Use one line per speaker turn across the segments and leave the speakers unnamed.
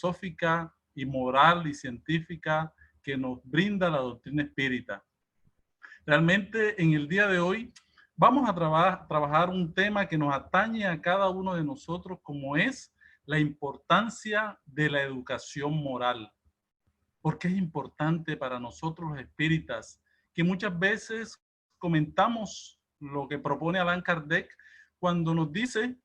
filosófica y moral y científica que nos brinda la doctrina espírita. Realmente en el día de hoy vamos a trabajar un tema que nos atañe a cada uno de nosotros, como es la importancia de la educación moral. ¿Por qué es importante para nosotros los espíritas? Que muchas veces comentamos lo que propone Allan Kardec cuando nos dice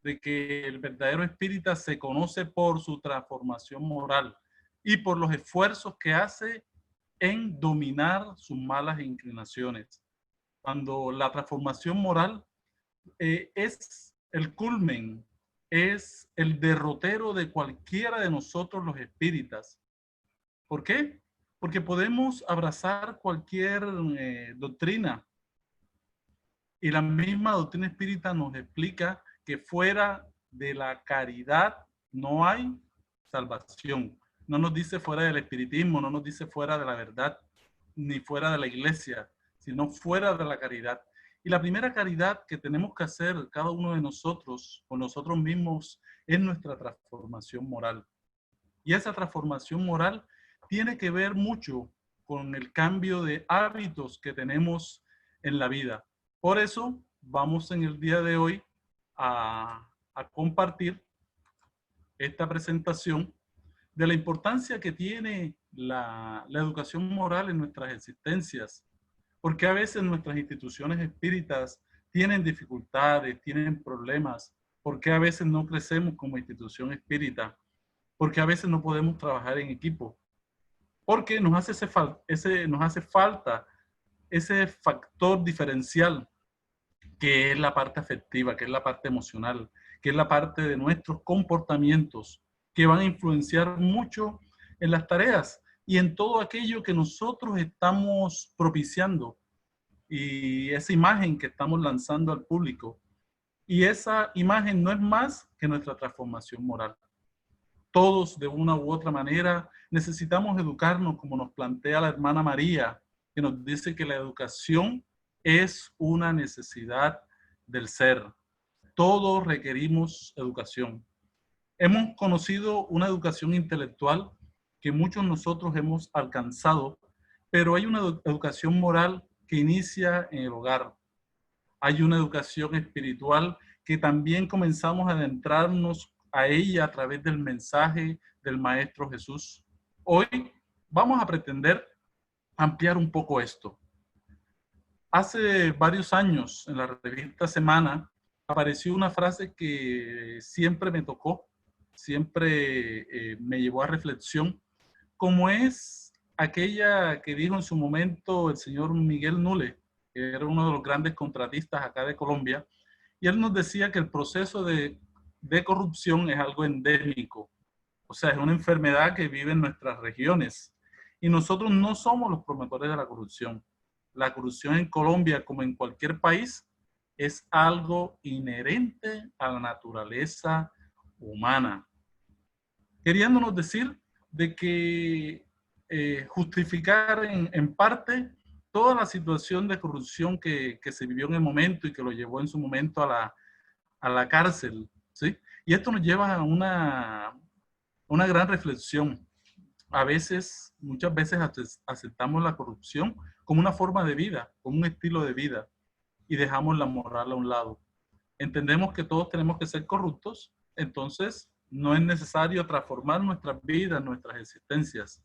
de que el verdadero espírita se conoce por su transformación moral y por los esfuerzos que hace en dominar sus malas inclinaciones. Cuando la transformación moral es el culmen, es el derrotero de cualquiera de nosotros los espíritas. ¿Por qué? Porque podemos abrazar cualquier doctrina, y la misma doctrina espírita nos explica que fuera de la caridad no hay salvación. No nos dice fuera del espiritismo, no nos dice fuera de la verdad, ni fuera de la iglesia, sino fuera de la caridad. Y la primera caridad que tenemos que hacer cada uno de nosotros, con nosotros mismos, es nuestra transformación moral. Y esa transformación moral tiene que ver mucho con el cambio de hábitos que tenemos en la vida. Por eso vamos en el día de hoy a compartir esta presentación de la importancia que tiene la educación moral en nuestras existencias. Porque a veces nuestras instituciones espíritas tienen dificultades, tienen problemas. Porque a veces no crecemos como institución espírita. Porque a veces no podemos trabajar en equipo. Porque nos hace falta ese factor diferencial que es la parte afectiva, que es la parte emocional, que es la parte de nuestros comportamientos, que van a influenciar mucho en las tareas y en todo aquello que nosotros estamos propiciando y esa imagen que estamos lanzando al público. Y esa imagen no es más que nuestra transformación moral. Todos, de una u otra manera, necesitamos educarnos, como nos plantea la hermana María, que nos dice que la educación es una necesidad del ser. Todos requerimos educación. Hemos conocido una educación intelectual que muchos de nosotros hemos alcanzado, pero hay una educación moral que inicia en el hogar. Hay una educación espiritual que también comenzamos a adentrarnos a ella a través del mensaje del Maestro Jesús. Hoy vamos a pretender ampliar un poco esto. Hace varios años, en la revista Semana, apareció una frase que siempre me tocó, siempre me llevó a reflexión, como es aquella que dijo en su momento el señor Miguel Nule, que era uno de los grandes contratistas acá de Colombia, y él nos decía que el proceso de corrupción es algo endémico, o sea, es una enfermedad que vive en nuestras regiones, y nosotros no somos los promotores de la corrupción. La corrupción en Colombia, como en cualquier país, es algo inherente a la naturaleza humana, queriéndonos decir de que justificar en parte toda la situación de corrupción que se vivió en el momento y que lo llevó en su momento a la cárcel, ¿sí? Y esto nos lleva a una gran reflexión. A veces, muchas veces aceptamos la corrupción como una forma de vida, como un estilo de vida, y dejamos la moral a un lado. Entendemos que todos tenemos que ser corruptos, entonces no es necesario transformar nuestras vidas, nuestras existencias.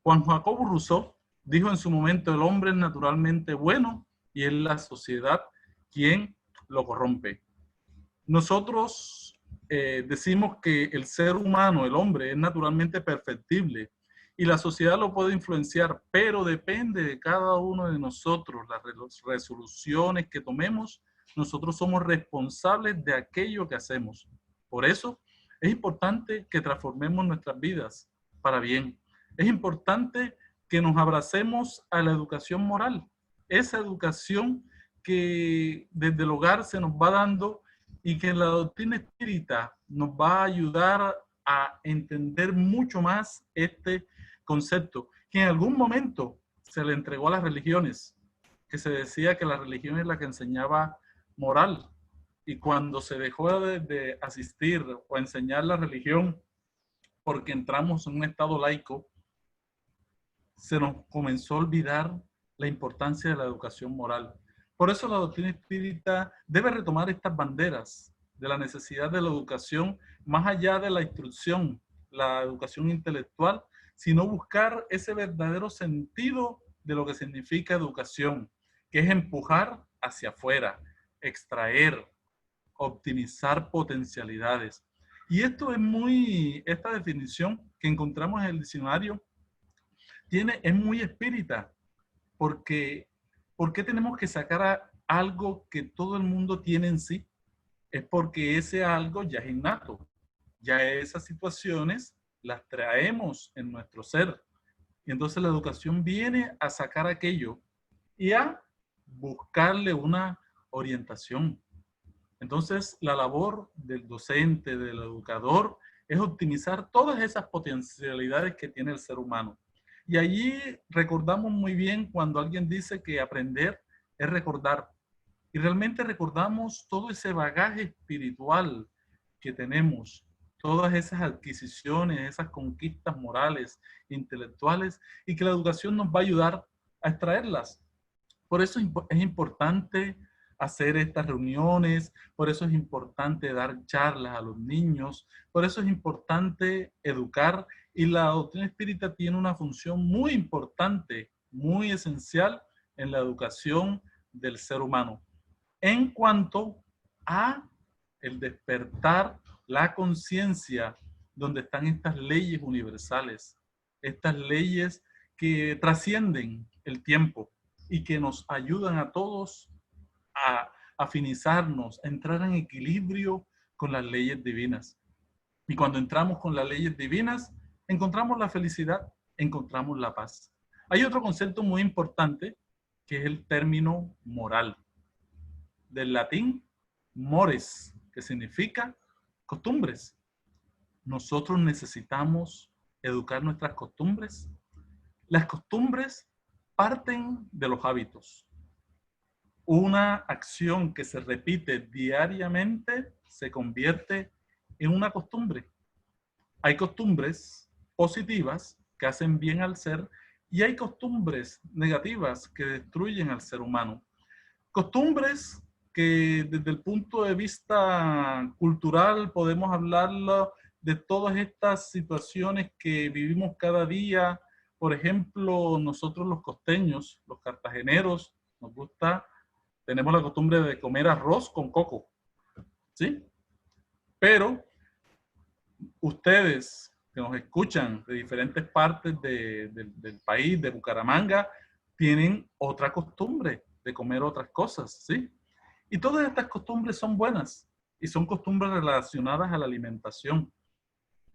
Juan Jacobo Rousseau dijo en su momento: el hombre es naturalmente bueno y es la sociedad quien lo corrompe. Nosotros decimos que el ser humano, el hombre, es naturalmente perfectible y la sociedad lo puede influenciar, pero depende de cada uno de nosotros, las resoluciones que tomemos. Nosotros somos responsables de aquello que hacemos. Por eso es importante que transformemos nuestras vidas para bien. Es importante que nos abracemos a la educación moral, esa educación que desde el hogar se nos va dando y que la doctrina espírita nos va a ayudar a entender mucho más este concepto, que en algún momento se le entregó a las religiones, que se decía que la religión es la que enseñaba moral, y cuando se dejó de asistir o enseñar la religión porque entramos en un estado laico, se nos comenzó a olvidar la importancia de la educación moral. Por eso la doctrina espírita debe retomar estas banderas de la necesidad de la educación más allá de la instrucción, la educación intelectual, sino buscar ese verdadero sentido de lo que significa educación, que es empujar hacia afuera, extraer, optimizar potencialidades. Y esto es esta definición que encontramos en el diccionario es muy espírita, porque ¿por qué tenemos que sacar algo que todo el mundo tiene en sí? Es porque ese algo ya es innato, ya esas situaciones las traemos en nuestro ser. Y entonces la educación viene a sacar aquello y a buscarle una orientación. Entonces la labor del docente, del educador, es optimizar todas esas potencialidades que tiene el ser humano. Y allí recordamos muy bien cuando alguien dice que aprender es recordar. Y realmente recordamos todo ese bagaje espiritual que tenemos, todas esas adquisiciones, esas conquistas morales, intelectuales, y que la educación nos va a ayudar a extraerlas. Por eso es importante hacer estas reuniones, por eso es importante dar charlas a los niños, por eso es importante educar, y la doctrina espírita tiene una función muy importante, muy esencial en la educación del ser humano. En cuanto a el despertar la conciencia, donde están estas leyes universales, estas leyes que trascienden el tiempo y que nos ayudan a todos a afinizarnos, a entrar en equilibrio con las leyes divinas. Y cuando entramos con las leyes divinas, encontramos la felicidad, encontramos la paz. Hay otro concepto muy importante que es el término moral. Del latín mores, que significa costumbres. Nosotros necesitamos educar nuestras costumbres. Las costumbres parten de los hábitos. Una acción que se repite diariamente se convierte en una costumbre. Hay costumbres positivas que hacen bien al ser y hay costumbres negativas que destruyen al ser humano. Costumbres que desde el punto de vista cultural podemos hablarlo de todas estas situaciones que vivimos cada día. Por ejemplo, nosotros los costeños, los cartageneros, tenemos la costumbre de comer arroz con coco, ¿sí? Pero ustedes que nos escuchan de diferentes partes del país, de Bucaramanga, tienen otra costumbre de comer otras cosas, ¿sí? Y todas estas costumbres son buenas y son costumbres relacionadas a la alimentación.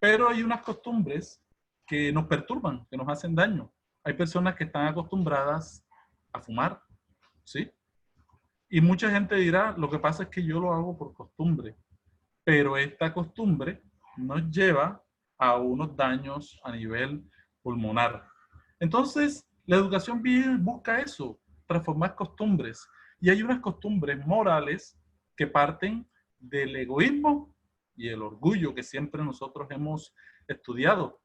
Pero hay unas costumbres que nos perturban, que nos hacen daño. Hay personas que están acostumbradas a fumar, ¿sí? Y mucha gente dirá, lo que pasa es que yo lo hago por costumbre. Pero esta costumbre nos lleva a unos daños a nivel pulmonar. Entonces, la educación busca eso, transformar costumbres. Y hay unas costumbres morales que parten del egoísmo y el orgullo que siempre nosotros hemos estudiado.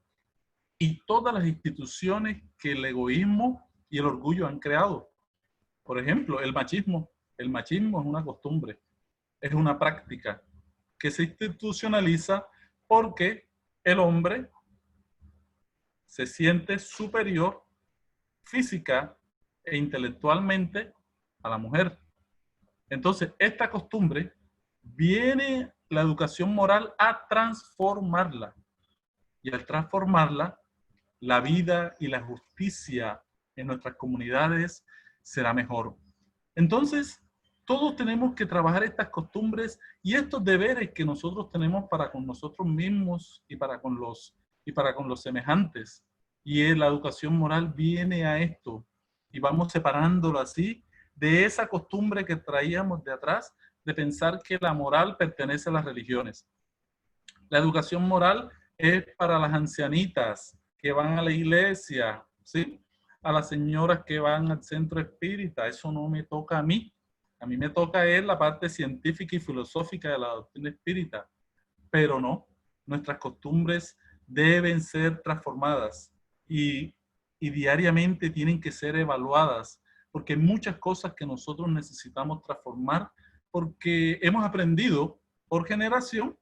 Y todas las instituciones que el egoísmo y el orgullo han creado. Por ejemplo, el machismo. El machismo es una costumbre, es una práctica que se institucionaliza porque el hombre se siente superior física e intelectualmente a la mujer. Entonces, esta costumbre viene la educación moral a transformarla. Y al transformarla, la vida y la justicia en nuestras comunidades será mejor. Entonces, todos tenemos que trabajar estas costumbres y estos deberes que nosotros tenemos para con nosotros mismos y para con los semejantes. Y la educación moral viene a esto y vamos separándolo así de esa costumbre que traíamos de atrás de pensar que la moral pertenece a las religiones. La educación moral es para las ancianitas que van a la iglesia, ¿sí? A las señoras que van al centro espírita. Eso no me toca a mí. A mí me toca es la parte científica y filosófica de la doctrina espírita. Pero no, nuestras costumbres deben ser transformadas y diariamente tienen que ser evaluadas, porque hay muchas cosas que nosotros necesitamos transformar porque hemos aprendido por generación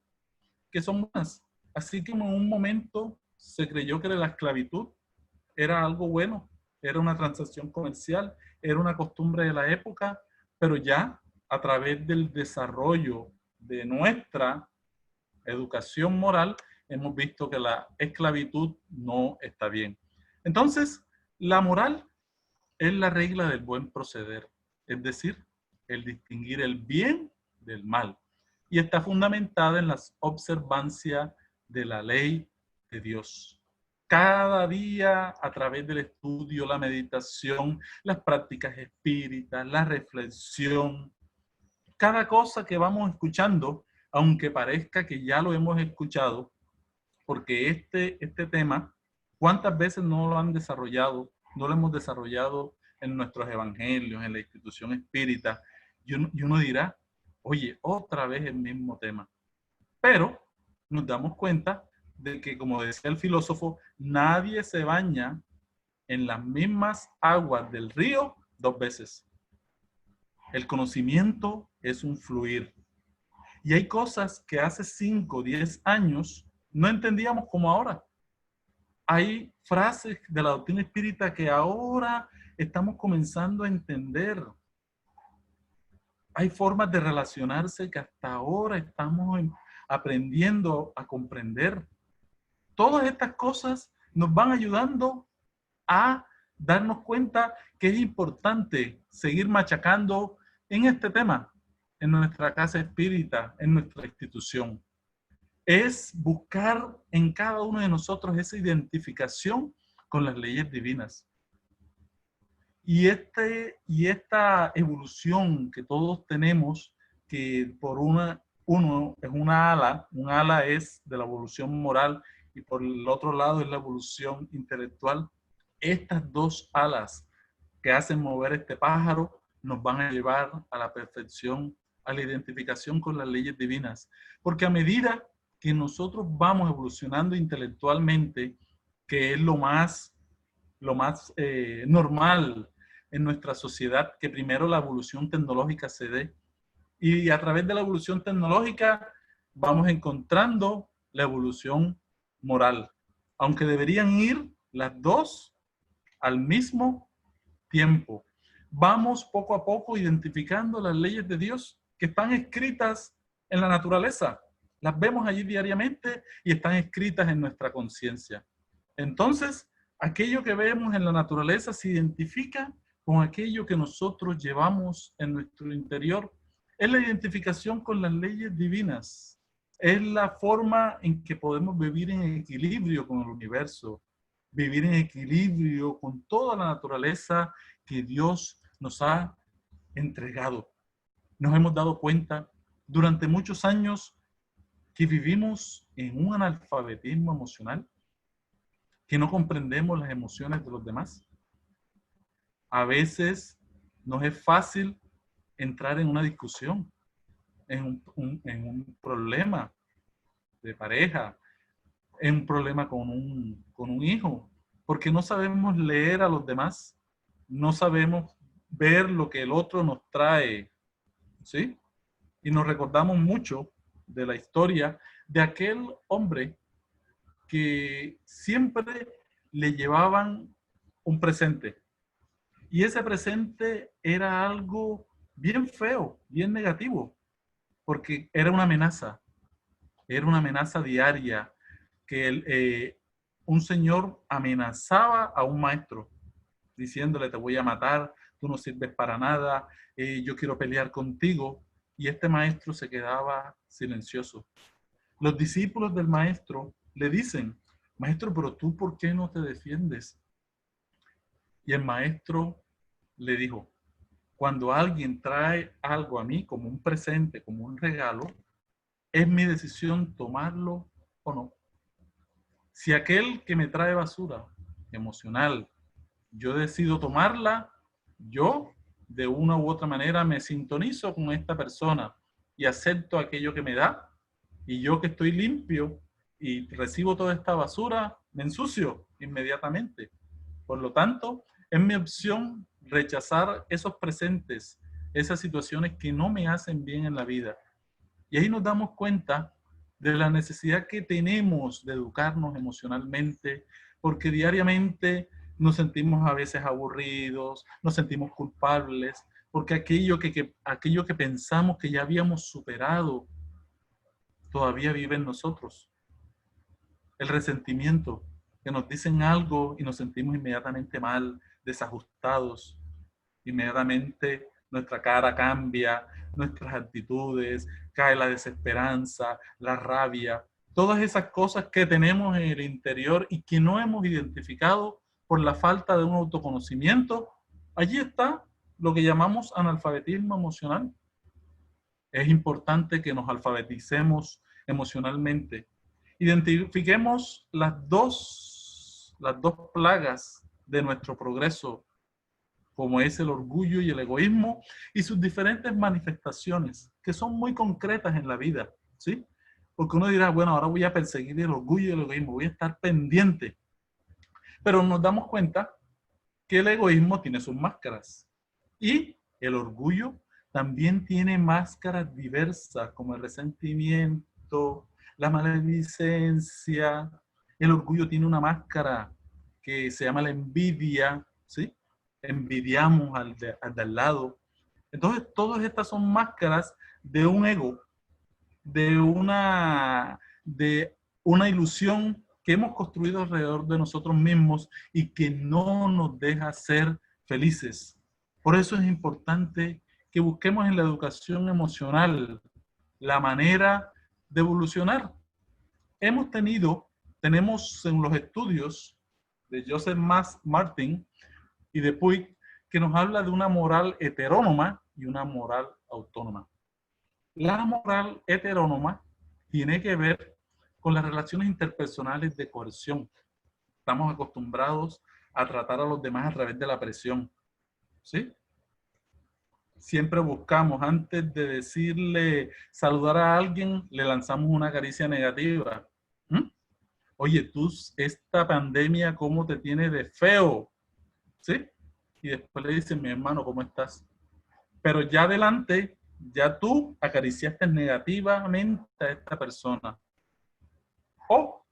que son buenas. Así que en un momento se creyó que la esclavitud era algo bueno, era una transacción comercial, era una costumbre de la época, pero ya a través del desarrollo de nuestra educación moral, hemos visto que la esclavitud no está bien. Entonces, la moral es la regla del buen proceder, es decir, el distinguir el bien del mal. Y está fundamentada en la observancia de la ley de Dios. Cada día, a través del estudio, la meditación, las prácticas espíritas, la reflexión, cada cosa que vamos escuchando, aunque parezca que ya lo hemos escuchado, porque este tema, ¿cuántas veces no lo han desarrollado? No lo hemos desarrollado en nuestros evangelios, en la institución espírita, y uno dirá, oye, otra vez el mismo tema. Pero nos damos cuenta de que, como decía el filósofo, nadie se baña en las mismas aguas del río 2 veces. El conocimiento es un fluir. Y hay cosas que hace 5 o 10 años no entendíamos como ahora. Hay frases de la doctrina espírita que ahora estamos comenzando a entender. Hay formas de relacionarse que hasta ahora estamos aprendiendo a comprender. Todas estas cosas nos van ayudando a darnos cuenta que es importante seguir machacando en este tema, en nuestra casa espírita, en nuestra institución. Es buscar en cada uno de nosotros esa identificación con las leyes divinas. Y esta evolución que todos tenemos, que por uno es un ala es de la evolución moral y por el otro lado es la evolución intelectual. Estas dos alas que hacen mover este pájaro nos van a llevar a la perfección, a la identificación con las leyes divinas. Porque a medida que nosotros vamos evolucionando intelectualmente, que es lo más normal en nuestra sociedad, que primero la evolución tecnológica se dé. Y a través de la evolución tecnológica vamos encontrando la evolución moral, aunque deberían ir las dos al mismo tiempo. Vamos poco a poco identificando las leyes de Dios que están escritas en la naturaleza. Las vemos allí diariamente y están escritas en nuestra conciencia. Entonces, aquello que vemos en la naturaleza se identifica con aquello que nosotros llevamos en nuestro interior. Es la identificación con las leyes divinas. Es la forma en que podemos vivir en equilibrio con el universo, vivir en equilibrio con toda la naturaleza que Dios nos ha entregado. Nos hemos dado cuenta durante muchos años que vivimos en un analfabetismo emocional, que no comprendemos las emociones de los demás. A veces nos es fácil entrar en una discusión, en un problema de pareja, en un problema con un hijo, porque no sabemos leer a los demás, no sabemos ver lo que el otro nos trae, ¿sí? Y nos recordamos mucho de la historia de aquel hombre que siempre le llevaban un presente. Y ese presente era algo bien feo, bien negativo, porque era una amenaza diaria, que un señor amenazaba a un maestro, diciéndole, te voy a matar, tú no sirves para nada, yo quiero pelear contigo. Y este maestro se quedaba silencioso. Los discípulos del maestro le dicen, maestro, pero tú, ¿por qué no te defiendes? Y el maestro le dijo, cuando alguien trae algo a mí como un presente, como un regalo, es mi decisión tomarlo o no. Si aquel que me trae basura emocional, yo decido tomarla, yo de una u otra manera me sintonizo con esta persona y acepto aquello que me da, y yo que estoy limpio y recibo toda esta basura, me ensucio inmediatamente. Por lo tanto, es mi opción rechazar esos presentes, esas situaciones que no me hacen bien en la vida. Y ahí nos damos cuenta de la necesidad que tenemos de educarnos emocionalmente, porque diariamente nos sentimos a veces aburridos, nos sentimos culpables, porque aquello que pensamos que ya habíamos superado todavía vive en nosotros. El resentimiento, que nos dicen algo y nos sentimos inmediatamente mal, desajustados. Inmediatamente nuestra cara cambia, nuestras actitudes, cae la desesperanza, la rabia, todas esas cosas que tenemos en el interior y que no hemos identificado por la falta de un autoconocimiento. Allí está lo que llamamos analfabetismo emocional. Es importante que nos alfabeticemos emocionalmente. Identifiquemos las dos plagas de nuestro progreso, como es el orgullo y el egoísmo, y sus diferentes manifestaciones, que son muy concretas en la vida, ¿sí? Porque uno dirá, bueno, ahora voy a perseguir el orgullo y el egoísmo, voy a estar pendiente. Pero nos damos cuenta que el egoísmo tiene sus máscaras y el orgullo también tiene máscaras diversas, como el resentimiento, la maledicencia. El orgullo tiene una máscara que se llama la envidia, ¿sí? Envidiamos al de al lado. Entonces, todas estas son máscaras de un ego, de una ilusión que hemos construido alrededor de nosotros mismos y que no nos deja ser felices. Por eso es importante que busquemos en la educación emocional la manera de evolucionar. Tenemos en los estudios de Joseph Martin y de Puig, que nos habla de una moral heterónoma y una moral autónoma. La moral heterónoma tiene que ver con las relaciones interpersonales de coerción. Estamos acostumbrados a tratar a los demás a través de la presión, ¿sí? Siempre buscamos, antes de decirle, saludar a alguien, le lanzamos una caricia negativa. ¿Mm? Oye, esta pandemia, ¿cómo te tiene de feo? ¿Sí? Y después le dicen, mi hermano, ¿cómo estás? Pero ya adelante, ya tú acariciaste negativamente a esta persona. O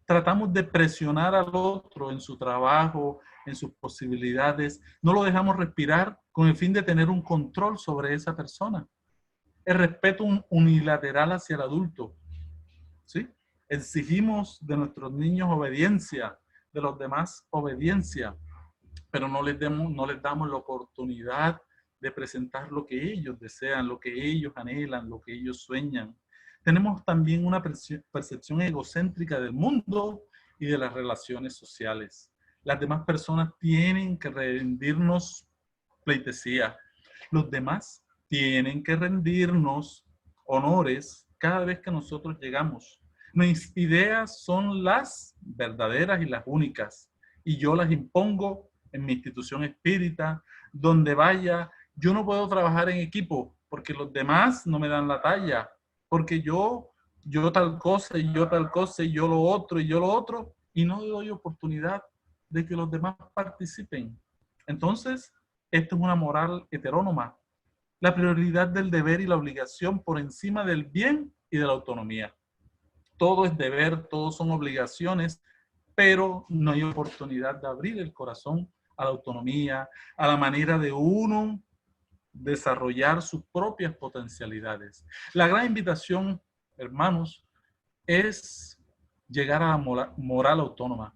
tratamos de presionar al otro en su trabajo, en sus posibilidades. No lo dejamos respirar con el fin de tener un control sobre esa persona. El respeto unilateral hacia el adulto, ¿sí? Exigimos de nuestros niños obediencia, de los demás obediencia, pero no les damos la oportunidad de presentar lo que ellos desean, lo que ellos anhelan, lo que ellos sueñan. Tenemos también una percepción egocéntrica del mundo y de las relaciones sociales. Las demás personas tienen que rendirnos pleitesía. Los demás tienen que rendirnos honores cada vez que nosotros llegamos. Mis ideas son las verdaderas y las únicas, y yo las impongo en mi institución espírita, donde vaya. Yo no puedo trabajar en equipo porque los demás no me dan la talla, porque yo tal cosa y yo tal cosa y yo lo otro y yo lo otro, y no doy oportunidad de que los demás participen. Entonces, esto es una moral heterónoma. La prioridad del deber y la obligación por encima del bien y de la autonomía. Todo es deber, todo son obligaciones, pero no hay oportunidad de abrir el corazón a la autonomía, a la manera de uno desarrollar sus propias potencialidades. La gran invitación, hermanos, es llegar a la moral autónoma.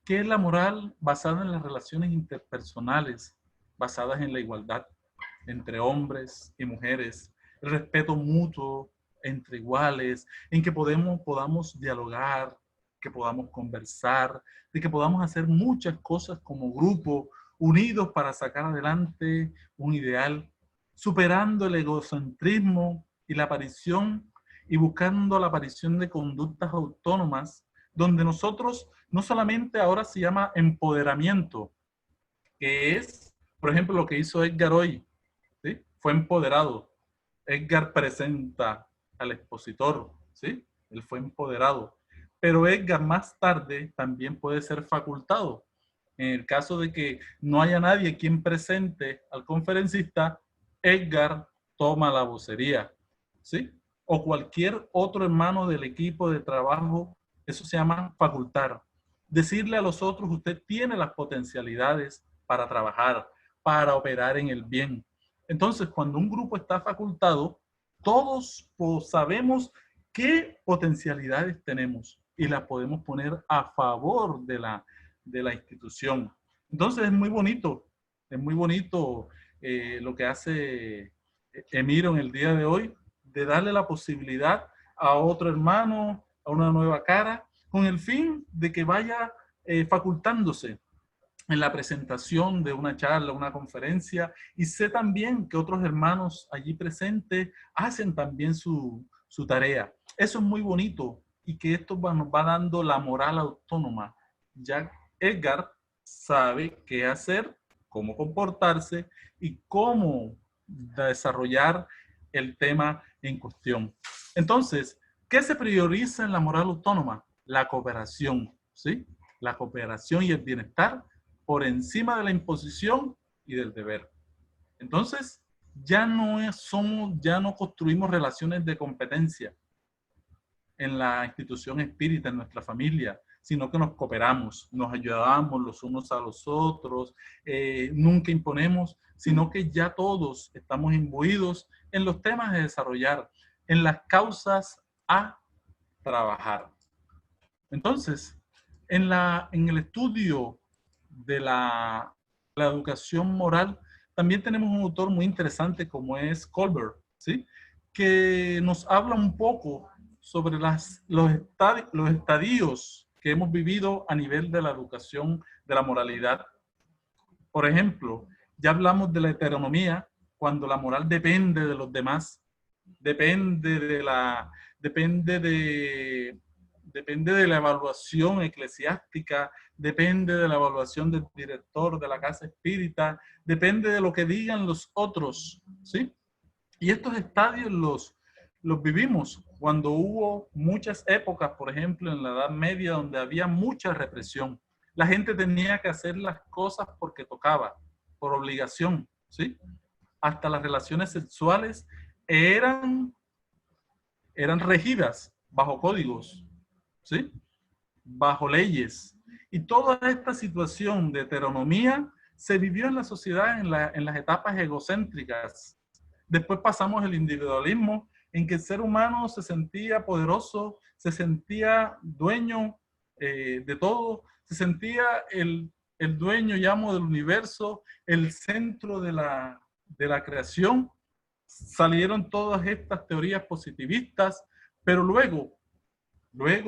¿Qué es la moral? Basada en las relaciones interpersonales, basadas en la igualdad entre hombres y mujeres, el respeto mutuo entre iguales, en que podamos dialogar, que podamos conversar, de que podamos hacer muchas cosas como grupo, unidos para sacar adelante un ideal, superando el egocentrismo y la aparición y buscando la aparición de conductas autónomas, donde nosotros no solamente ahora se llama empoderamiento, que es, por ejemplo, lo que hizo Edgar hoy, ¿sí? Fue empoderado. Edgar presenta al expositor, ¿sí? Él fue empoderado. pero Edgar más tarde también puede ser facultado. En el caso de que no haya nadie quien presente al conferencista, Edgar toma la vocería, ¿sí? O cualquier otro hermano del equipo de trabajo, eso se llama facultar. Decirle a los otros, usted tiene las potencialidades para trabajar, para operar en el bien. Entonces, cuando un grupo está facultado, todos sabemos qué potencialidades tenemos y las podemos poner a favor de la institución. Entonces es muy bonito lo que hace Emiro en el día de hoy, de darle la posibilidad a otro hermano, a una nueva cara, con el fin de que vaya facultándose en la presentación de una charla, una conferencia, y sé también que otros hermanos allí presentes hacen también su tarea. Eso es muy bonito y que esto nos va dando la moral autónoma. Ya Edgar sabe qué hacer, cómo comportarse y cómo desarrollar el tema en cuestión. Entonces, ¿qué se prioriza en la moral autónoma? La cooperación, ¿sí? La cooperación y el bienestar por encima de la imposición y del deber. Entonces, ya no construimos relaciones de competencia en la institución espírita, en nuestra familia, sino que nos cooperamos, nos ayudamos los unos a los otros, nunca imponemos, sino que ya todos estamos imbuidos en los temas de desarrollar, en las causas a trabajar. Entonces, en el estudio de la educación moral, también tenemos un autor muy interesante como es Colbert, ¿sí? Que nos habla un poco sobre los estadios que hemos vivido a nivel de la educación de la moralidad. Por ejemplo, ya hablamos de la heteronomía, cuando la moral depende de los demás, depende de la, depende de, depende de la evaluación eclesiástica, depende de la evaluación del director de la casa espírita, depende de lo que digan los otros, ¿sí? Y estos estadios los vivimos cuando hubo muchas épocas, por ejemplo, en la Edad Media, donde había mucha represión. La gente tenía que hacer las cosas porque tocaba, por obligación, ¿sí? Hasta las relaciones sexuales eran regidas bajo códigos, ¿sí? Bajo leyes. Y toda esta situación de heteronomía se vivió en la sociedad en las etapas egocéntricas. Después pasamos el individualismo, en que el ser humano se sentía poderoso, se sentía dueño de todo, se sentía el dueño, llamo, del universo, el centro de la creación. Salieron todas estas teorías positivistas, pero luego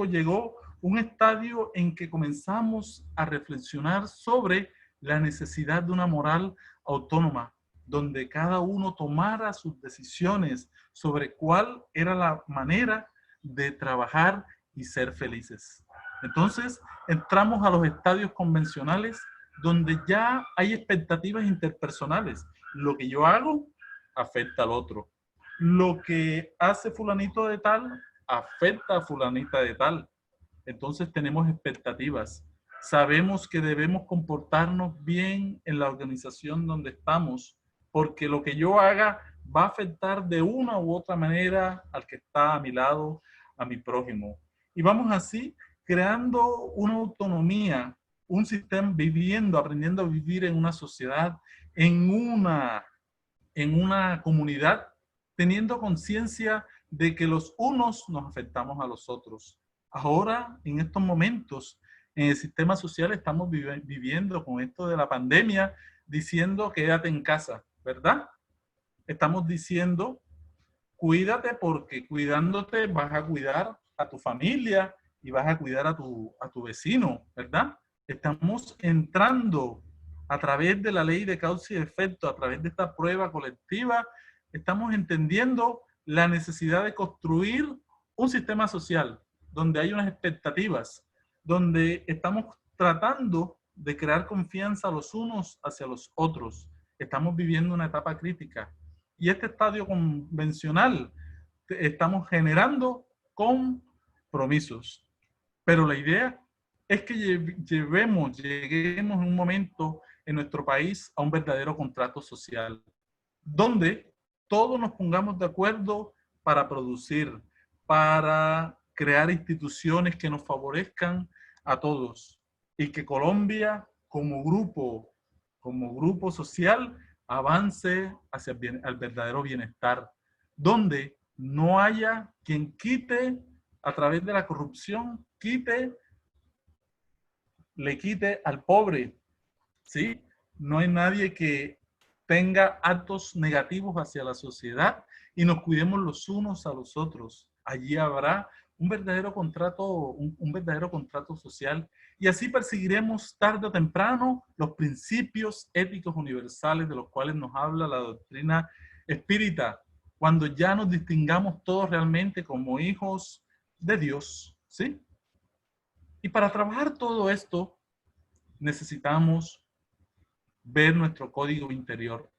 llegó un estadio en que comenzamos a reflexionar sobre la necesidad de una moral autónoma, donde cada uno tomara sus decisiones sobre cuál era la manera de trabajar y ser felices. Entonces, entramos a los estadios convencionales donde ya hay expectativas interpersonales. Lo que yo hago afecta al otro. Lo que hace fulanito de tal afecta a fulanita de tal. Entonces tenemos expectativas. Sabemos que debemos comportarnos bien en la organización donde estamos, porque lo que yo haga va a afectar de una u otra manera al que está a mi lado, a mi prójimo. Y vamos así creando una autonomía, un sistema, viviendo, aprendiendo a vivir en una sociedad, en una comunidad, teniendo conciencia de que los unos nos afectamos a los otros. Ahora, en estos momentos, en el sistema social estamos viviendo con esto de la pandemia, diciendo quédate en casa, ¿verdad? Estamos diciendo cuídate porque cuidándote vas a cuidar a tu familia y vas a cuidar a tu vecino, ¿verdad? Estamos entrando a través de la ley de causa y efecto, a través de esta prueba colectiva, estamos entendiendo la necesidad de construir un sistema social donde hay unas expectativas, donde estamos tratando de crear confianza los unos hacia los otros. Estamos viviendo una etapa crítica. Y este estadio convencional estamos generando compromisos. Pero la idea es que lleguemos en un momento en nuestro país a un verdadero contrato social, donde todos nos pongamos de acuerdo para producir, para crear instituciones que nos favorezcan a todos y que Colombia como grupo social avance hacia el verdadero bienestar, donde no haya quien quite a través de la corrupción, le quite al pobre, ¿sí? No hay nadie que tenga actos negativos hacia la sociedad y nos cuidemos los unos a los otros. Allí habrá un verdadero contrato social y así perseguiremos tarde o temprano los principios éticos universales de los cuales nos habla la doctrina espírita, cuando ya nos distingamos todos realmente como hijos de Dios, ¿sí? Y para trabajar todo esto necesitamos ver nuestro código interior.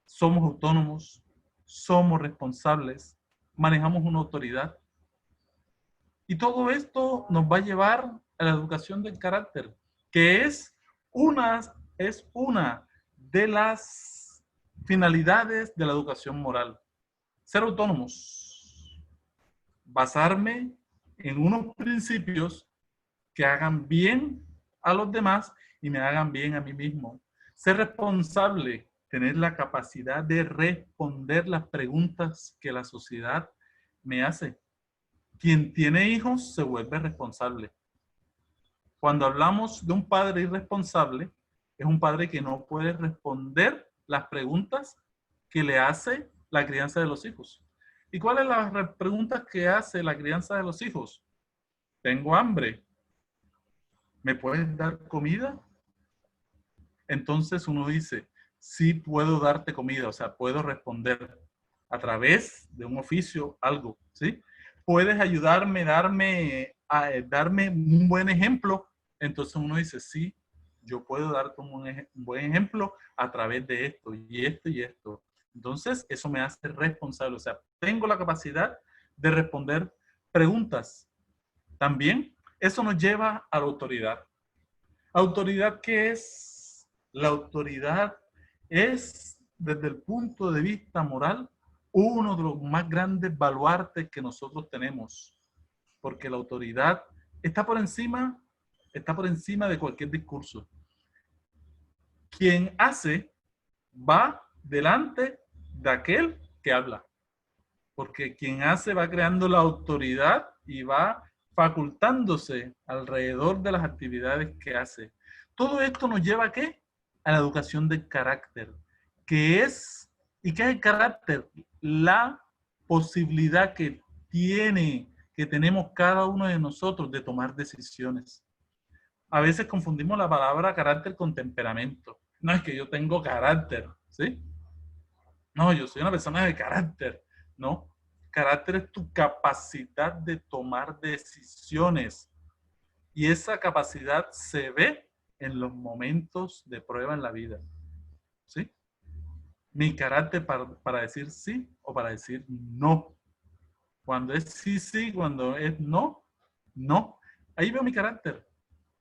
Somos autónomos, somos responsables, manejamos una autoridad. Y todo esto nos va a llevar a la educación del carácter, que es una de las finalidades de la educación moral. Ser autónomos, basarme en unos principios que hagan bien a los demás y me hagan bien a mí mismo. Ser responsable, tener la capacidad de responder las preguntas que la sociedad me hace. Quien tiene hijos se vuelve responsable. Cuando hablamos de un padre irresponsable, es un padre que no puede responder las preguntas que le hace la crianza de los hijos. ¿Y cuáles son las preguntas que hace la crianza de los hijos? Tengo hambre. ¿Me puedes dar comida? Entonces uno dice, sí puedo darte comida, o sea, puedo responder a través de un oficio algo, ¿sí? Puedes ayudarme, darme un buen ejemplo. Entonces uno dice, sí, yo puedo darte un buen ejemplo a través de esto y esto y esto. Entonces eso me hace responsable, o sea, tengo la capacidad de responder preguntas. También eso nos lleva a la autoridad. ¿Autoridad qué es? La autoridad es, desde el punto de vista moral, uno de los más grandes baluartes que nosotros tenemos, porque la autoridad está por encima de cualquier discurso. Quien hace va delante de aquel que habla, porque quien hace va creando la autoridad y va facultándose alrededor de las actividades que hace. Todo esto nos lleva ¿a qué? A la educación del carácter, que es, ¿y qué es el carácter? La posibilidad que tenemos cada uno de nosotros de tomar decisiones. A veces confundimos la palabra carácter con temperamento. No es que yo tengo carácter, ¿sí? No, yo soy una persona de carácter, ¿no? Carácter es tu capacidad de tomar decisiones y esa capacidad se ve en los momentos de prueba en la vida, ¿sí? Mi carácter para decir sí o para decir no. Cuando es sí, sí, cuando es no, no. Ahí veo mi carácter.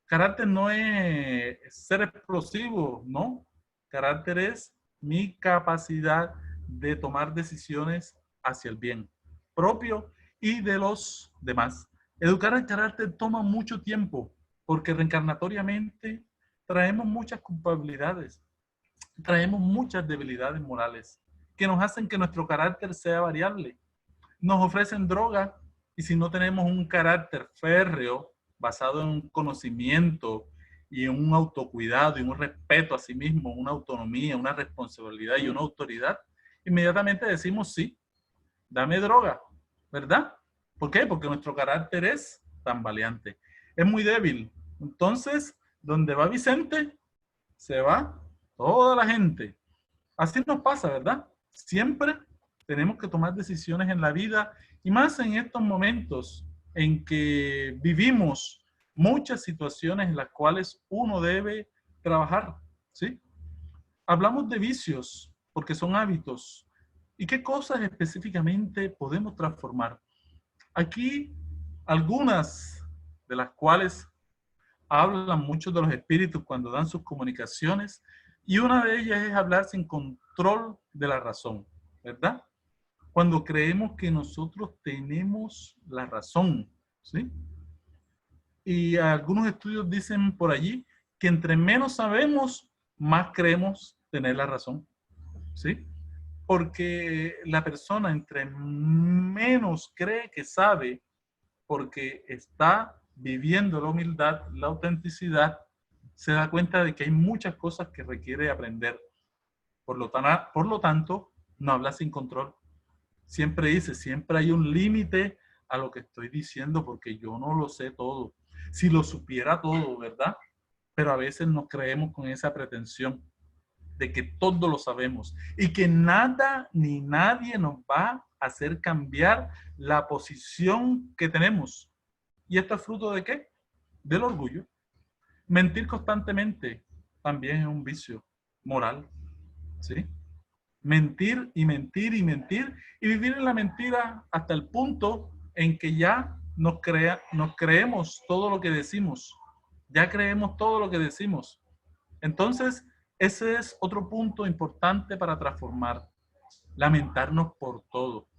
Carácter no es ser explosivo, no. Carácter es mi capacidad de tomar decisiones hacia el bien propio y de los demás. Educar el carácter toma mucho tiempo porque reencarnatoriamente traemos muchas culpabilidades, traemos muchas debilidades morales que nos hacen que nuestro carácter sea variable. Nos ofrecen droga y si no tenemos un carácter férreo basado en un conocimiento y en un autocuidado y un respeto a sí mismo, una autonomía, una responsabilidad y una autoridad, inmediatamente decimos sí, dame droga, ¿verdad? ¿Por qué? Porque nuestro carácter es tambaleante, es muy débil. Entonces, donde va Vicente, se va toda la gente. Así nos pasa, ¿verdad? Siempre tenemos que tomar decisiones en la vida y más en estos momentos en que vivimos muchas situaciones en las cuales uno debe trabajar, ¿sí? Hablamos de vicios porque son hábitos. ¿Y qué cosas específicamente podemos transformar? Aquí algunas de las cuales hablan muchos de los espíritus cuando dan sus comunicaciones, y una de ellas es hablar sin control de la razón, ¿verdad? Cuando creemos que nosotros tenemos la razón, ¿sí? Y algunos estudios dicen por allí que entre menos sabemos, más creemos tener la razón, ¿sí? Porque la persona entre menos cree que sabe, porque está viviendo la humildad, la autenticidad, se da cuenta de que hay muchas cosas que requiere aprender. Por lo tanto, no habla sin control. Siempre dice, siempre hay un límite a lo que estoy diciendo porque yo no lo sé todo. Si lo supiera todo, ¿verdad? Pero a veces nos creemos con esa pretensión de que todo lo sabemos y que nada ni nadie nos va a hacer cambiar la posición que tenemos. ¿Y esto es fruto de qué? Del orgullo. Mentir constantemente también es un vicio moral, ¿sí? Mentir y mentir y mentir y vivir en la mentira hasta el punto en que ya nos creemos todo lo que decimos. Ya creemos todo lo que decimos. Entonces, ese es otro punto importante para transformar. Lamentarnos por todo.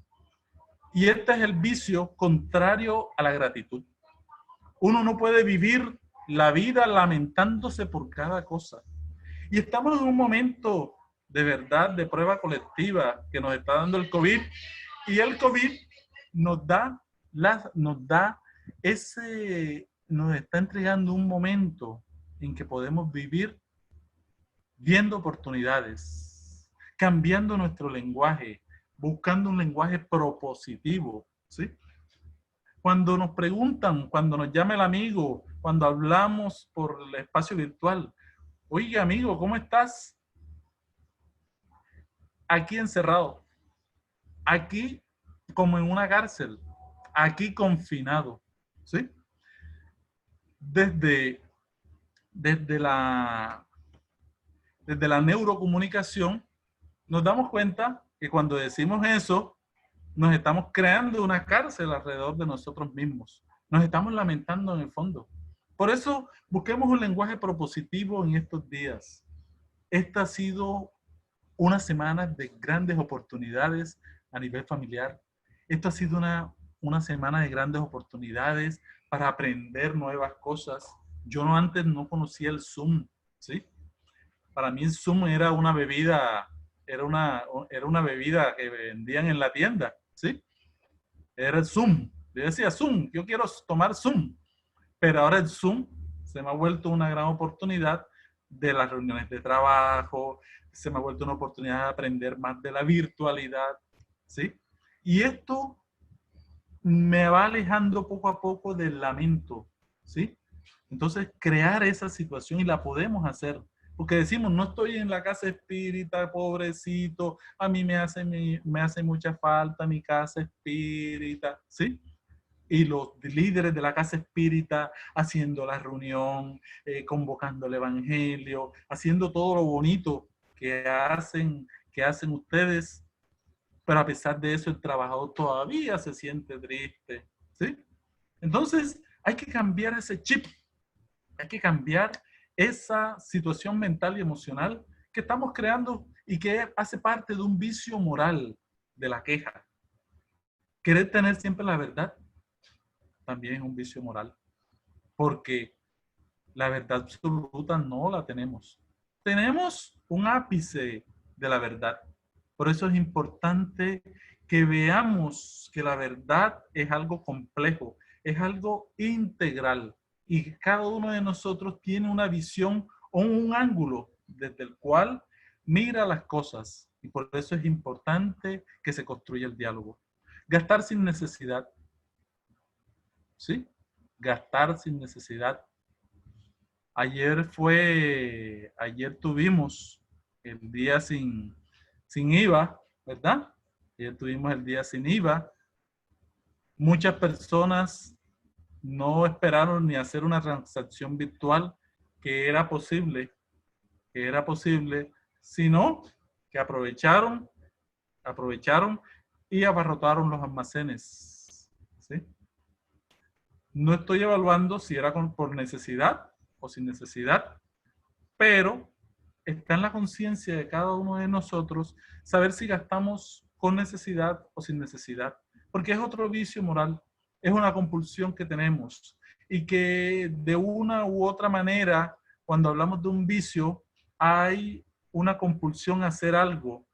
Y este es el vicio contrario a la gratitud. Uno no puede vivir la vida lamentándose por cada cosa. Y estamos en un momento de verdad de prueba colectiva que nos está dando el COVID. Y el COVID nos está entregando un momento en que podemos vivir viendo oportunidades, cambiando nuestro lenguaje, buscando un lenguaje propositivo, ¿sí? Cuando nos preguntan, cuando nos llama el amigo, cuando hablamos por el espacio virtual, oye amigo, ¿cómo estás? Aquí encerrado, aquí como en una cárcel, aquí confinado, ¿sí? Desde, desde, la, desde la neurocomunicación nos damos cuenta que cuando decimos eso, nos estamos creando una cárcel alrededor de nosotros mismos. Nos estamos lamentando en el fondo. Por eso busquemos un lenguaje propositivo en estos días. Esta ha sido una semana de grandes oportunidades a nivel familiar. Esto ha sido una semana de grandes oportunidades para aprender nuevas cosas. Yo antes no conocía el Zoom, ¿sí? Para mí el Zoom era una bebida, era una bebida que vendían en la tienda, ¿sí? Era el Zoom. Yo decía Zoom, yo quiero tomar Zoom. Pero ahora el Zoom se me ha vuelto una gran oportunidad de las reuniones de trabajo, se me ha vuelto una oportunidad de aprender más de la virtualidad, ¿sí? Y esto me va alejando poco a poco del lamento, ¿sí? Entonces, crear esa situación y la podemos hacer. Porque decimos, no estoy en la casa espírita, pobrecito, a mí me hace mucha falta mi casa espírita, ¿sí? Y los líderes de la casa espírita haciendo la reunión, convocando el evangelio, haciendo todo lo bonito que hacen ustedes, pero a pesar de eso el trabajador todavía se siente triste, ¿sí? Entonces hay que cambiar ese chip, hay que cambiar esa situación mental y emocional que estamos creando y que hace parte de un vicio moral de la queja. Querer tener siempre la verdad también es un vicio moral, porque la verdad absoluta no la tenemos. Tenemos un ápice de la verdad. Por eso es importante que veamos que la verdad es algo complejo, es algo integral y que cada uno de nosotros tiene una visión o un ángulo desde el cual mira las cosas. Y por eso es importante que se construya el diálogo. Gastar sin necesidad, ¿sí? Gastar sin necesidad. Ayer tuvimos el día sin IVA, ¿verdad? Ayer tuvimos el día sin IVA. Muchas personas no esperaron ni hacer una transacción virtual que era posible, sino que aprovecharon y abarrotaron los almacenes, ¿sí? No estoy evaluando si era por necesidad o sin necesidad, pero está en la conciencia de cada uno de nosotros saber si gastamos con necesidad o sin necesidad, porque es otro vicio moral, es una compulsión que tenemos y que de una u otra manera, cuando hablamos de un vicio, hay una compulsión a hacer algo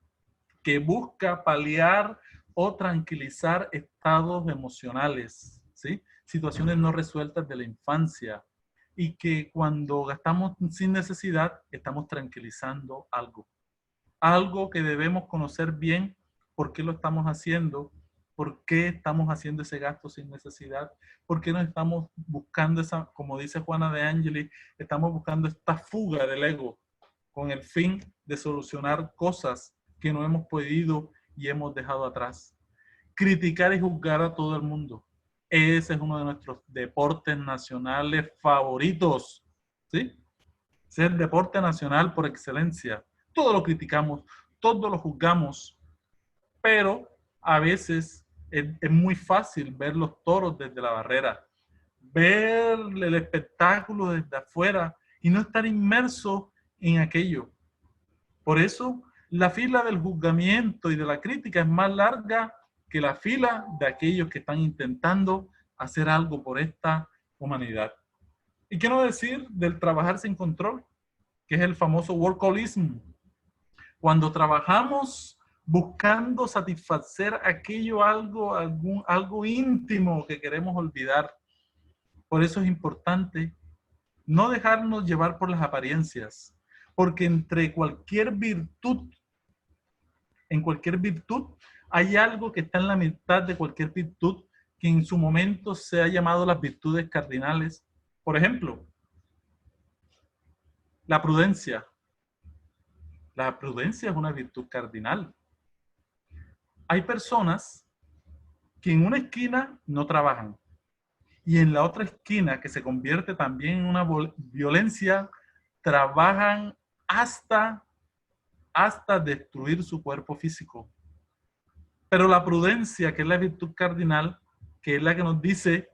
que busca paliar o tranquilizar estados emocionales, ¿sí? Situaciones no resueltas de la infancia, y que cuando gastamos sin necesidad, estamos tranquilizando algo. Algo que debemos conocer bien, por qué lo estamos haciendo, por qué estamos haciendo ese gasto sin necesidad, por qué no estamos buscando esa, como dice Juana de Angeli, estamos buscando esta fuga del ego con el fin de solucionar cosas que no hemos podido y hemos dejado atrás. Criticar y juzgar a todo el mundo. Ese es uno de nuestros deportes nacionales favoritos, ¿sí? Es el deporte nacional por excelencia. Todo lo criticamos, todo lo juzgamos, pero a veces es muy fácil ver los toros desde la barrera, ver el espectáculo desde afuera y no estar inmerso en aquello. Por eso, la fila del juzgamiento y de la crítica es más larga que la fila de aquellos que están intentando hacer algo por esta humanidad. ¿Y qué no decir del trabajar sin control, que es el famoso workaholism? Cuando trabajamos buscando satisfacer aquello, algo íntimo que queremos olvidar. Por eso es importante no dejarnos llevar por las apariencias, porque en cualquier virtud hay algo que está en la mitad de cualquier virtud, que en su momento se ha llamado las virtudes cardinales. Por ejemplo, la prudencia. La prudencia es una virtud cardinal. Hay personas que en una esquina no trabajan y en la otra esquina, que se convierte también en una violencia, trabajan hasta destruir su cuerpo físico. Pero la prudencia, que es la virtud cardinal, que es la que nos dice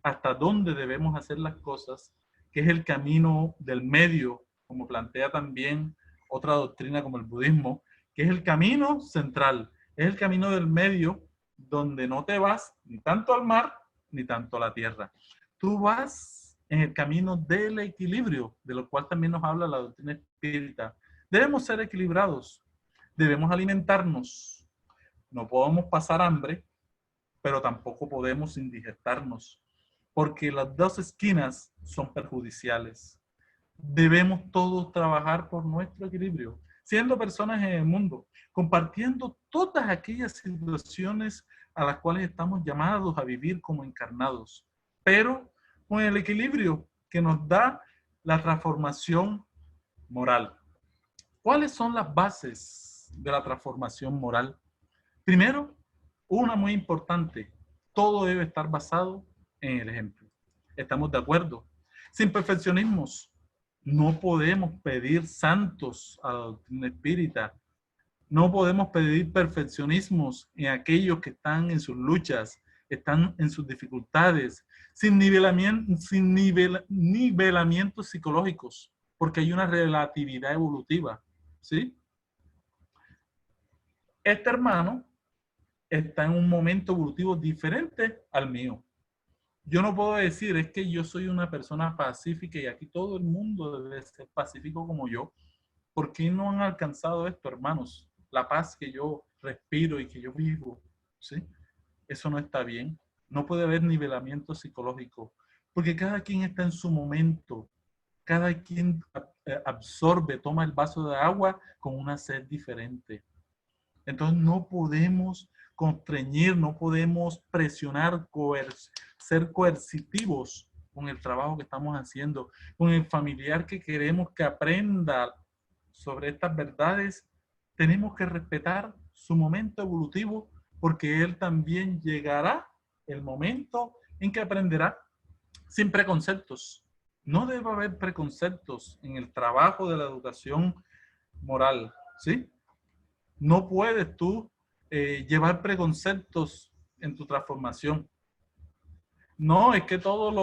hasta dónde debemos hacer las cosas, que es el camino del medio, como plantea también otra doctrina como el budismo, que es el camino central, es el camino del medio, donde no te vas ni tanto al mar ni tanto a la tierra. Tú vas en el camino del equilibrio, de lo cual también nos habla la doctrina espírita. Debemos ser equilibrados, debemos alimentarnos, no podemos pasar hambre, pero tampoco podemos indigestarnos, porque las dos esquinas son perjudiciales. Debemos todos trabajar por nuestro equilibrio, siendo personas en el mundo, compartiendo todas aquellas situaciones a las cuales estamos llamados a vivir como encarnados, pero con el equilibrio que nos da la transformación moral. ¿Cuáles son las bases de la transformación moral? Primero, una muy importante, todo debe estar basado en el ejemplo. ¿Estamos de acuerdo? Sin perfeccionismos, no podemos pedir santos a la doctrina espírita. No podemos pedir perfeccionismos en aquellos que están en sus luchas, están en sus dificultades, sin nivelamientos psicológicos, porque hay una relatividad evolutiva, ¿sí? Este hermano está en un momento evolutivo diferente al mío. Yo no puedo decir, es que yo soy una persona pacífica y aquí todo el mundo debe ser pacífico como yo. ¿Por qué no han alcanzado esto, hermanos? La paz que yo respiro y que yo vivo, ¿sí? Eso no está bien. No puede haber nivelamiento psicológico, porque cada quien está en su momento. Cada quien absorbe, toma el vaso de agua con una sed diferente. Entonces no podemos constreñir, no podemos presionar, ser coercitivos con el trabajo que estamos haciendo, con el familiar que queremos que aprenda sobre estas verdades. Tenemos que respetar su momento evolutivo, porque él también llegará el momento en que aprenderá sin preconceptos. No debe haber preconceptos en el trabajo de la educación moral, ¿sí? No puedes tú llevar preconceptos en tu transformación. No, es que todos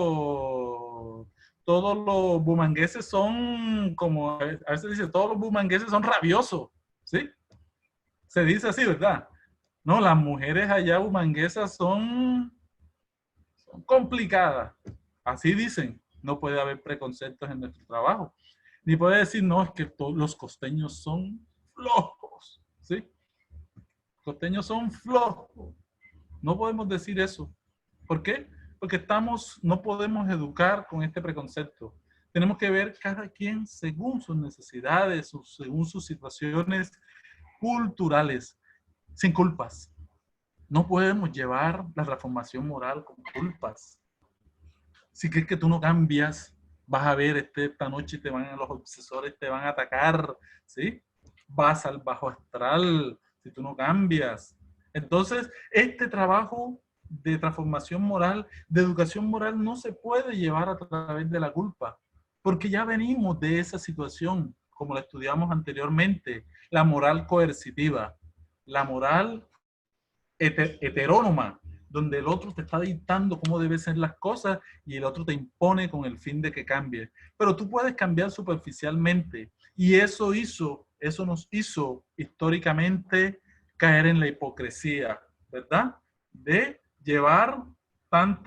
los bumangueses son como, a veces dice, todos los bumangueses son rabiosos, ¿sí? Se dice así, ¿verdad? No, las mujeres allá bumanguesas son complicadas. Así dicen. No puede haber preconceptos en nuestro trabajo. Ni puede decir, no, es que todos los costeños son flojos, ¿sí? Los costeños son flojos. No podemos decir eso. ¿Por qué? Porque no podemos educar con este preconcepto. Tenemos que ver cada quien según sus necesidades, según sus situaciones culturales, sin culpas. No podemos llevar la transformación moral con culpas. Si crees que tú no cambias, vas a ver esta noche los obsesores te van a atacar, ¿sí? Vas al bajo astral si tú no cambias. Entonces, este trabajo de transformación moral, de educación moral, no se puede llevar a través de la culpa, porque ya venimos de esa situación, como la estudiamos anteriormente, la moral coercitiva, la moral heterónoma, donde el otro te está dictando cómo deben ser las cosas y el otro te impone con el fin de que cambie. Pero tú puedes cambiar superficialmente y eso nos hizo históricamente caer en la hipocresía, ¿verdad? De llevar tanto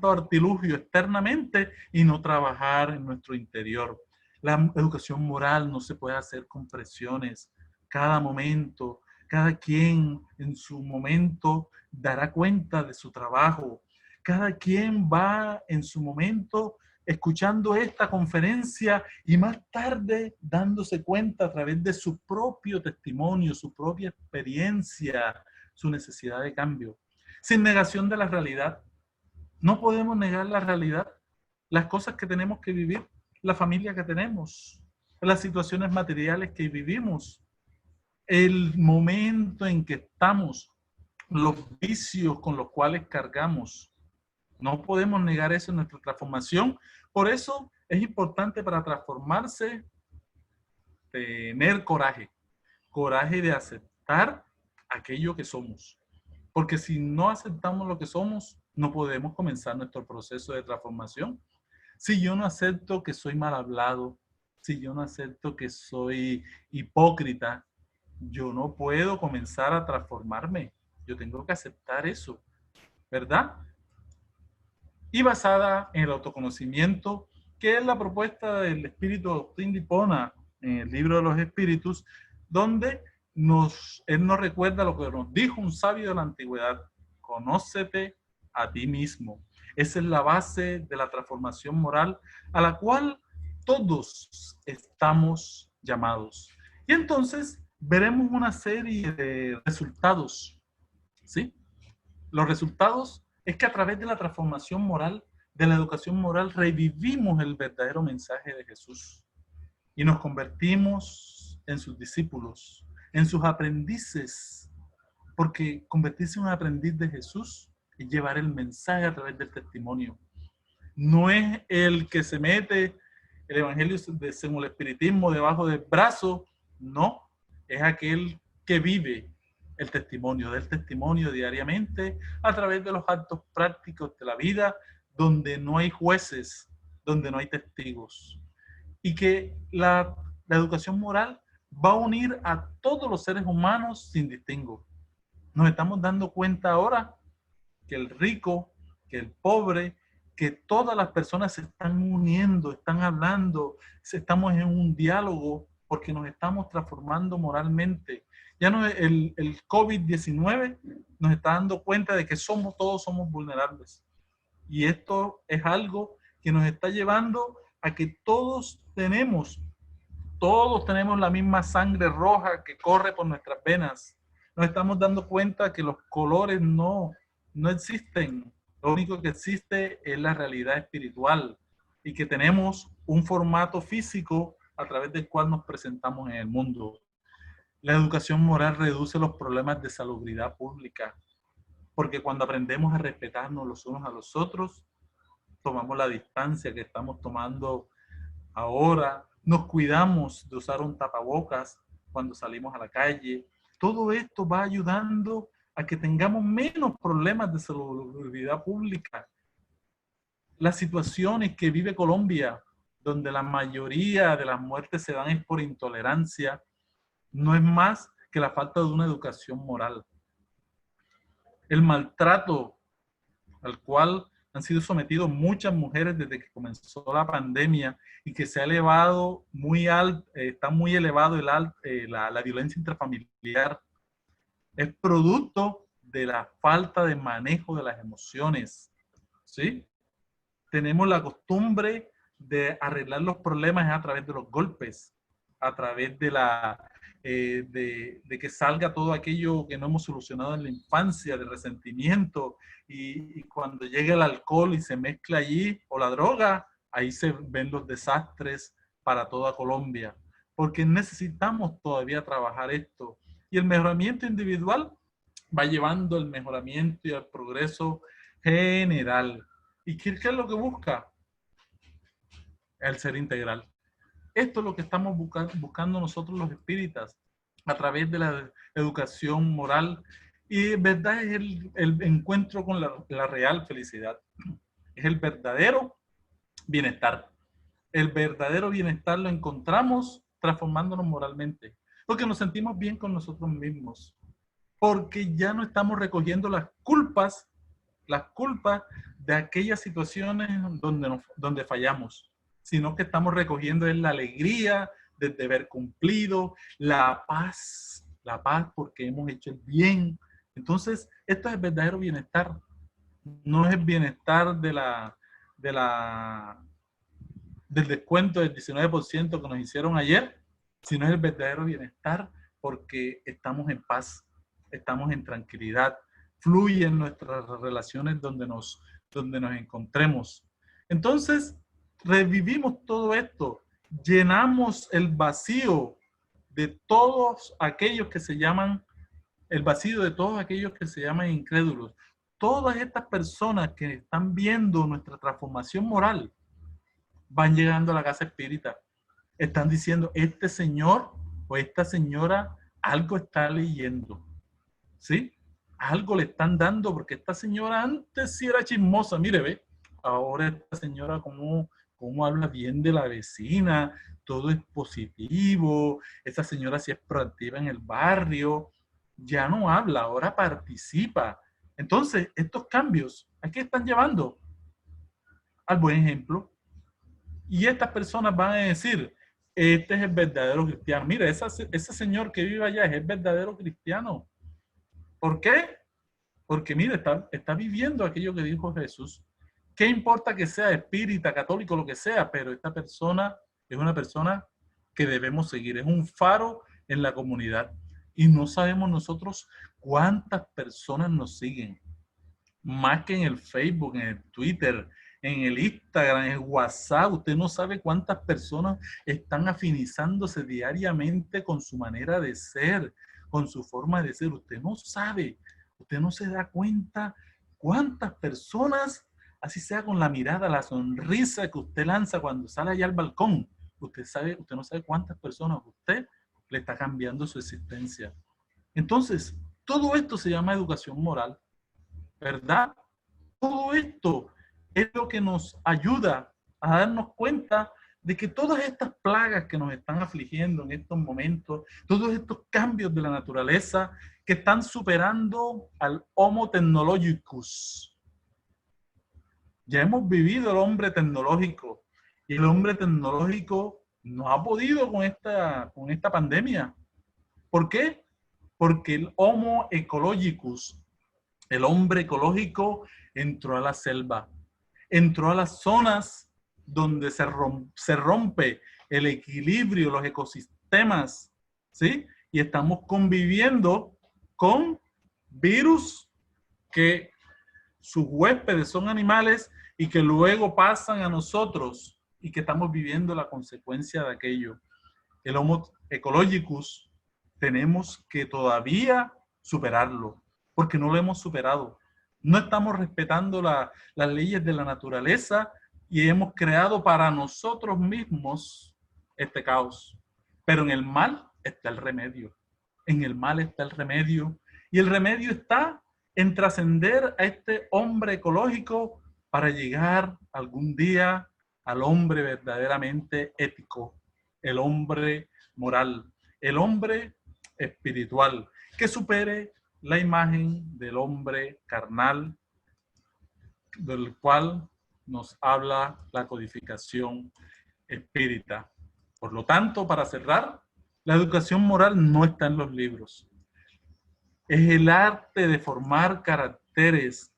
artilugio externamente y no trabajar en nuestro interior. La educación moral no se puede hacer con presiones. Cada momento, cada quien en su momento dará cuenta de su trabajo. Cada quien va en su momento escuchando esta conferencia y más tarde dándose cuenta a través de su propio testimonio, su propia experiencia, su necesidad de cambio. Sin negación de la realidad. No podemos negar la realidad, las cosas que tenemos que vivir, la familia que tenemos, las situaciones materiales que vivimos, el momento en que estamos, los vicios con los cuales cargamos. No podemos negar eso en nuestra transformación. Por eso es importante para transformarse tener coraje. Coraje de aceptar aquello que somos. Porque si no aceptamos lo que somos, no podemos comenzar nuestro proceso de transformación. Si yo no acepto que soy mal hablado, si yo no acepto que soy hipócrita, yo no puedo comenzar a transformarme. Yo tengo que aceptar eso, ¿verdad? Y basada en el autoconocimiento, que es la propuesta del espíritu Agustín de Hipona en el libro de los espíritus, donde él nos recuerda lo que nos dijo un sabio de la antigüedad: conócete a ti mismo. Esa es la base de la transformación moral a la cual todos estamos llamados. Y entonces veremos una serie de resultados, ¿sí? Los resultados es que a través de la transformación moral, de la educación moral, revivimos el verdadero mensaje de Jesús y nos convertimos en sus discípulos, en sus aprendices, porque convertirse en un aprendiz de Jesús es llevar el mensaje a través del testimonio. No es el que se mete el evangelio según el espiritismo debajo del brazo, no, es aquel que vive el testimonio, del testimonio diariamente a través de los actos prácticos de la vida, donde no hay jueces, donde no hay testigos. Y que la educación moral va a unir a todos los seres humanos sin distingo. Nos estamos dando cuenta ahora que el rico, que el pobre, que todas las personas se están uniendo, están hablando, estamos en un diálogo porque nos estamos transformando moralmente. Ya no el COVID-19 nos está dando cuenta de que todos somos vulnerables. Y esto es algo que nos está llevando a que todos tenemos la misma sangre roja que corre por nuestras venas. Nos estamos dando cuenta que los colores no existen. Lo único que existe es la realidad espiritual y que tenemos un formato físico a través del cual nos presentamos en el mundo. La educación moral reduce los problemas de salubridad pública, porque cuando aprendemos a respetarnos los unos a los otros, tomamos la distancia que estamos tomando ahora, nos cuidamos de usar un tapabocas cuando salimos a la calle. Todo esto va ayudando a que tengamos menos problemas de salubridad pública. Las situaciones que vive Colombia, donde la mayoría de las muertes se dan es por intolerancia, no es más que la falta de una educación moral. El maltrato al cual han sido sometidos muchas mujeres desde que comenzó la pandemia y que se ha elevado muy alto, está muy elevado la violencia intrafamiliar, es producto de la falta de manejo de las emociones, ¿sí? Tenemos la costumbre de arreglar los problemas a través de los golpes, a través de que salga todo aquello que no hemos solucionado en la infancia, de resentimiento, y cuando llega el alcohol y se mezcla allí, o la droga, ahí se ven los desastres para toda Colombia, porque necesitamos todavía trabajar esto. Y el mejoramiento individual va llevando el mejoramiento y el progreso general. ¿Y qué es lo que busca? El ser integral. Esto es lo que estamos buscando nosotros los espíritas a través de la educación moral, y en verdad es el encuentro con la real felicidad. Es el verdadero bienestar. El verdadero bienestar lo encontramos transformándonos moralmente, porque nos sentimos bien con nosotros mismos, porque ya no estamos recogiendo las culpas de aquellas situaciones donde fallamos, sino que estamos recogiendo la alegría del deber cumplido, la paz porque hemos hecho el bien. Entonces, esto es el verdadero bienestar. No es el bienestar del descuento del 19% que nos hicieron ayer, sino es el verdadero bienestar porque estamos en paz, estamos en tranquilidad, fluyen nuestras relaciones donde nos encontremos. Entonces, revivimos todo esto, llenamos el vacío de todos aquellos que se llaman, el vacío de todos aquellos que se llaman incrédulos. Todas estas personas que están viendo nuestra transformación moral van llegando a la casa espírita. Están diciendo, este señor o esta señora algo está leyendo, ¿sí? Algo le están dando, porque esta señora antes sí era chismosa, mire, ve, ahora esta señora cómo habla bien de la vecina, todo es positivo, esta señora sí es proactiva en el barrio, ya no habla, ahora participa. Entonces, estos cambios, ¿a qué están llevando? Al buen ejemplo. Y estas personas van a decir, este es el verdadero cristiano. Mira, ese señor que vive allá es el verdadero cristiano. ¿Por qué? Porque mira, está viviendo aquello que dijo Jesús. ¿Qué importa que sea espírita, católico, lo que sea? Pero esta persona es una persona que debemos seguir. Es un faro en la comunidad. Y no sabemos nosotros cuántas personas nos siguen. Más que en el Facebook, en el Twitter, en el Instagram, en el WhatsApp. Usted no sabe cuántas personas están afinizándose diariamente con su manera de ser, con su forma de ser. Usted no sabe, usted no se da cuenta cuántas personas, así sea con la mirada, la sonrisa que usted lanza cuando sale allá al balcón. Usted no sabe cuántas personas usted le está cambiando su existencia. Entonces, todo esto se llama educación moral, ¿verdad? Todo esto es lo que nos ayuda a darnos cuenta de que todas estas plagas que nos están afligiendo en estos momentos, todos estos cambios de la naturaleza que están superando al Homo technologicus. Ya hemos vivido el hombre tecnológico y el hombre tecnológico no ha podido con esta pandemia. ¿Por qué? Porque el Homo ecologicus, el hombre ecológico, entró a la selva, entró a las zonas donde se rompe el equilibrio, los ecosistemas, ¿sí? Y estamos conviviendo con virus que sus huéspedes son animales y que luego pasan a nosotros y que estamos viviendo la consecuencia de aquello. El Homo ecologicus tenemos que todavía superarlo, porque no lo hemos superado. No estamos respetando las leyes de la naturaleza y hemos creado para nosotros mismos este caos. Pero en el mal está el remedio. En el mal está el remedio Y el remedio está en trascender a este hombre ecológico para llegar algún día al hombre verdaderamente ético, el hombre moral, el hombre espiritual, que supere la imagen del hombre carnal, del cual nos habla la codificación espírita. Por lo tanto, para cerrar, la educación moral no está en los libros. Es el arte de formar caracteres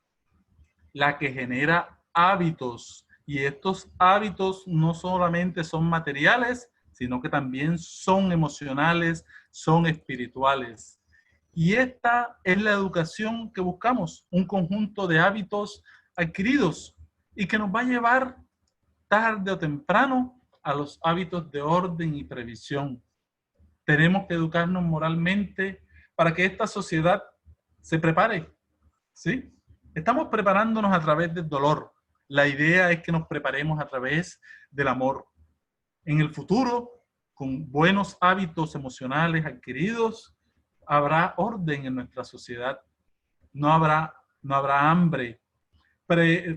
la que genera hábitos. Y estos hábitos no solamente son materiales, sino que también son emocionales, son espirituales. Y esta es la educación que buscamos, un conjunto de hábitos adquiridos y que nos va a llevar tarde o temprano a los hábitos de orden y previsión. Tenemos que educarnos moralmente para que esta sociedad se prepare, ¿sí? Estamos preparándonos a través del dolor. La idea es que nos preparemos a través del amor. En el futuro, con buenos hábitos emocionales adquiridos, habrá orden en nuestra sociedad. No habrá hambre.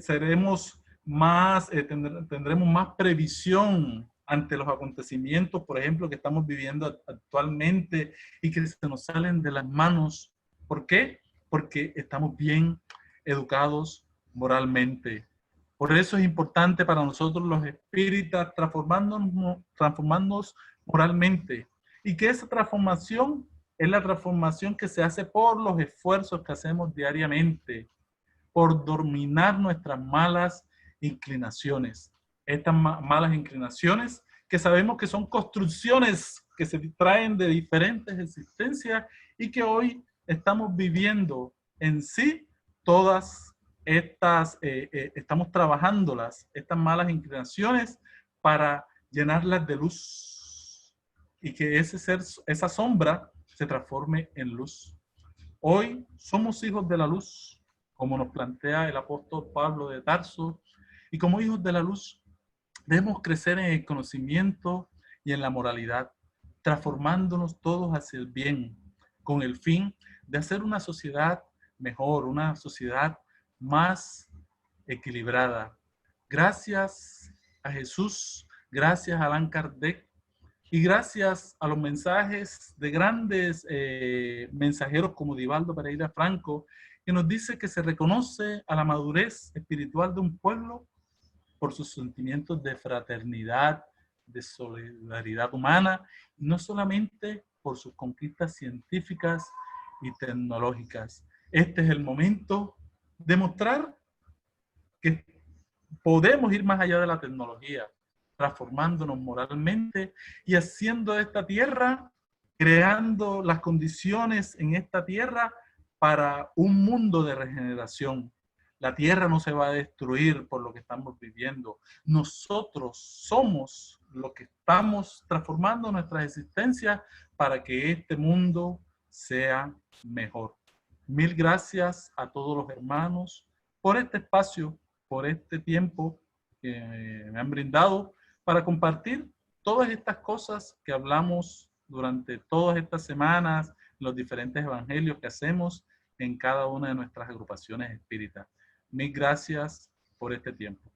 Seremos más, tendremos más previsión ante los acontecimientos, por ejemplo, que estamos viviendo actualmente y que se nos salen de las manos. ¿Por qué? Porque estamos bien educados moralmente. Por eso es importante para nosotros los espíritas transformarnos moralmente. Y que esa transformación es la transformación que se hace por los esfuerzos que hacemos diariamente, por dominar nuestras malas inclinaciones. Estas malas inclinaciones que sabemos que son construcciones que se traen de diferentes existencias y que hoy estamos viviendo en sí todas estas, estamos trabajándolas, estas malas inclinaciones para llenarlas de luz y que ese ser, esa sombra se transforme en luz. Hoy somos hijos de la luz, como nos plantea el apóstol Pablo de Tarso, y como hijos de la luz debemos crecer en el conocimiento y en la moralidad, transformándonos todos hacia el bien, con el fin de hacer una sociedad mejor, una sociedad más equilibrada. Gracias a Jesús, gracias a Allan Kardec y gracias a los mensajes de grandes mensajeros como Divaldo Pereira Franco, que nos dice que se reconoce a la madurez espiritual de un pueblo por sus sentimientos de fraternidad, de solidaridad humana, y no solamente por sus conquistas científicas y tecnológicas. Este es el momento de mostrar que podemos ir más allá de la tecnología, transformándonos moralmente y haciendo de esta tierra, creando las condiciones en esta tierra para un mundo de regeneración. La tierra no se va a destruir por lo que estamos viviendo. Nosotros somos lo que estamos transformando nuestra existencia para que este mundo sea mejor. Mil gracias a todos los hermanos por este espacio, por este tiempo que me han brindado para compartir todas estas cosas que hablamos durante todas estas semanas, los diferentes evangelios que hacemos en cada una de nuestras agrupaciones espíritas. Mil gracias por este tiempo.